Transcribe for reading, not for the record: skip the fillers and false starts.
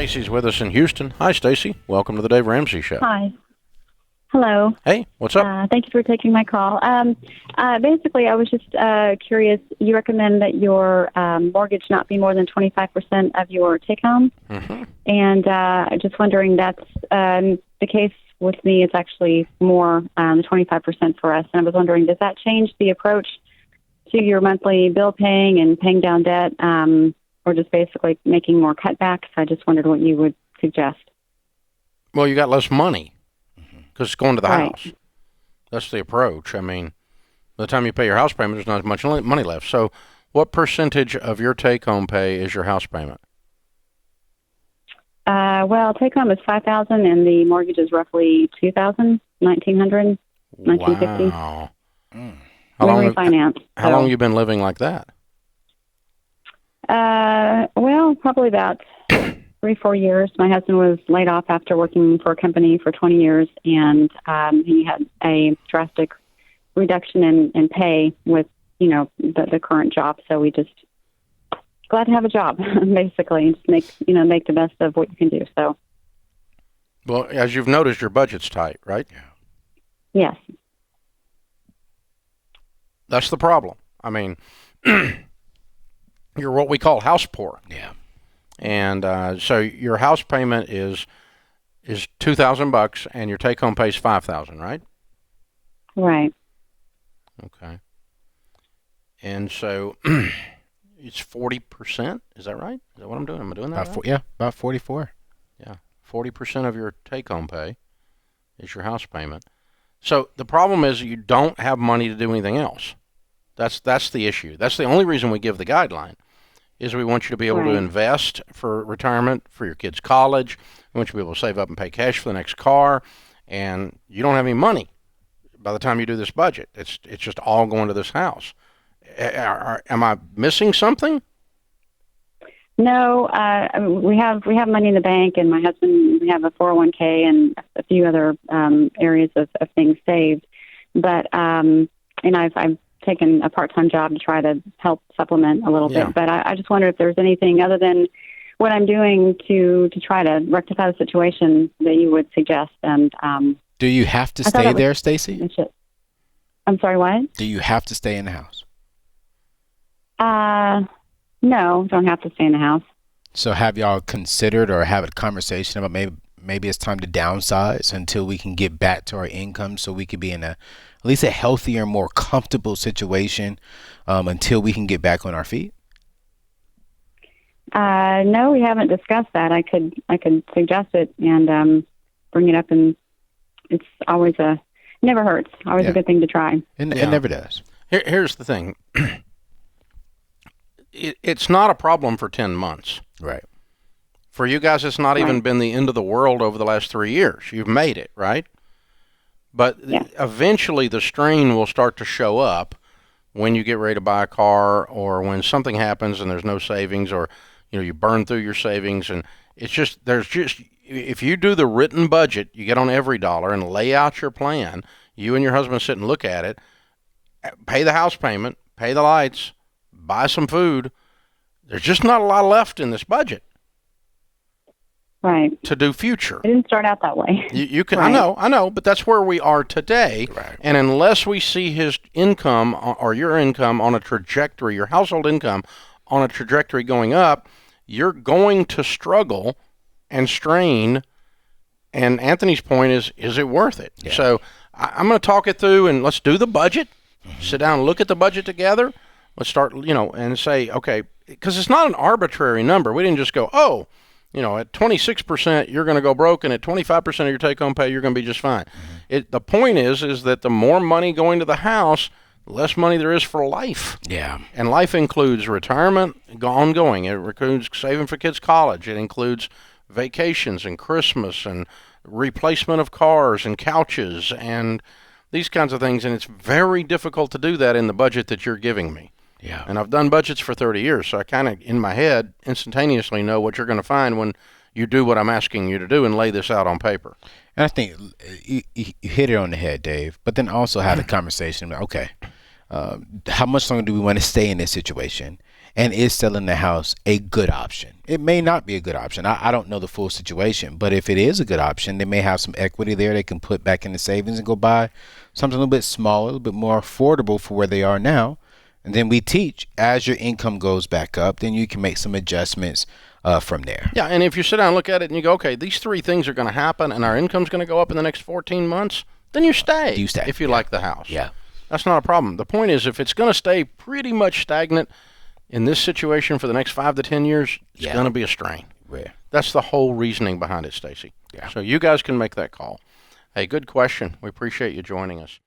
Stacy's with us in Houston. Hi, Stacy. Welcome to the Dave Ramsey Show. Hi. Hello. Hey, what's up? Thank you for taking my call. Basically, I was just curious. You recommend that your mortgage not be more than 25% of your take-home, and just wondering that's the case with me. It's actually more 25% for us, and I was wondering, does that change the approach to your monthly bill paying and paying down debt, or just basically making more cutbacks? I just wondered what you would suggest. Well, you got less money because it's going to the Right. house. That's the approach. I mean, by the time you pay your house payment, there's not as much money left. So what percentage of your take-home pay is your house payment? Well, take-home is $5,000, and the mortgage is roughly $2,000, $1,900, $1,950. Wow. We refinance. How long you been living like that? Well, probably about 3-4 years. My husband was laid off after working for a company for 20 years, and he had a drastic reduction in pay with, the current job. So we just glad to have a job, basically, and just make the best of what you can do. So. Well, as you've noticed, your budget's tight, right? Yes. That's the problem. I mean, you're what we call house poor. Yeah. And so your house payment is $2,000, and your take-home pay is $5,000, right? Right. Okay. And so it's 40%. Is that right? Is that what I'm doing? Am I doing that right? About 44. Yeah. 40% of your take-home pay is your house payment. So the problem is you don't have money to do anything else. That's the issue. That's the only reason we give the guideline, is we want you to be able to invest for retirement, for your kids' college. We want you to be able to save up and pay cash for the next car. And you don't have any money by the time you do this budget. It's just all going to this house. Am I missing something? No, we have money in the bank, and my husband, we have a 401k and a few other areas of things saved. But and I've taken a part-time job to try to help supplement a little bit. But I just wonder if there's anything other than what I'm doing to try to rectify the situation that you would suggest. And do you have to stay there, Stacy? I'm sorry, what? Do you have to stay in the house? No, don't have to stay in the house. So have y'all considered or have a conversation about maybe it's time to downsize until we can get back to our income, so we could be in at least a healthier, more comfortable situation until we can get back on our feet? No, we haven't discussed that. I could suggest it and bring it up, and it's always never hurts. Always a good thing to try. It never does. Here's the thing. It's not a problem for 10 months. Right. For you guys, it's not even been the end of the world over the last 3 years. You've made it, right? But eventually the strain will start to show up when you get ready to buy a car, or when something happens and there's no savings, or you burn through your savings. And it's just, if you do the written budget, you get on every dollar and lay out your plan, you and your husband sit and look at it, pay the house payment, pay the lights, buy some food. There's just not a lot left in this budget. Right. To do future. It didn't start out that way. You can. Right. I know, but that's where we are today. Right. And unless we see his income or your income on a trajectory, your household income on a trajectory going up, you're going to struggle and strain. And Anthony's point is it worth it? Yeah. So I'm going to talk it through, and let's do the budget. Sit down and look at the budget together. Let's start, and say, okay, because it's not an arbitrary number. We didn't just go, at 26%, you're going to go broke, and at 25% of your take-home pay, you're going to be just fine. The point is that the more money going to the house, the less money there is for life. Yeah. And life includes retirement, ongoing. It includes saving for kids' college. It includes vacations and Christmas and replacement of cars and couches and these kinds of things. And it's very difficult to do that in the budget that you're giving me. Yeah. And I've done budgets for 30 years, so I kind of, in my head, instantaneously know what you're going to find when you do what I'm asking you to do and lay this out on paper. And I think you hit it on the head, Dave, but then also had a conversation about, okay, how much longer do we want to stay in this situation? And is selling the house a good option? It may not be a good option. I don't know the full situation, but if it is a good option, they may have some equity there they can put back in the savings and go buy something a little bit smaller, a little bit more affordable for where they are now. And then we teach as your income goes back up, then you can make some adjustments from there. Yeah, and if you sit down and look at it and you go, okay, these three things are going to happen and our income's going to go up in the next 14 months, then you stay. You stay. If you like the house. Yeah. That's not a problem. The point is, if it's going to stay pretty much stagnant in this situation for the next 5 to 10 years, it's going to be a strain. Yeah. That's the whole reasoning behind it, Stacy. Yeah. So you guys can make that call. Hey, good question. We appreciate you joining us.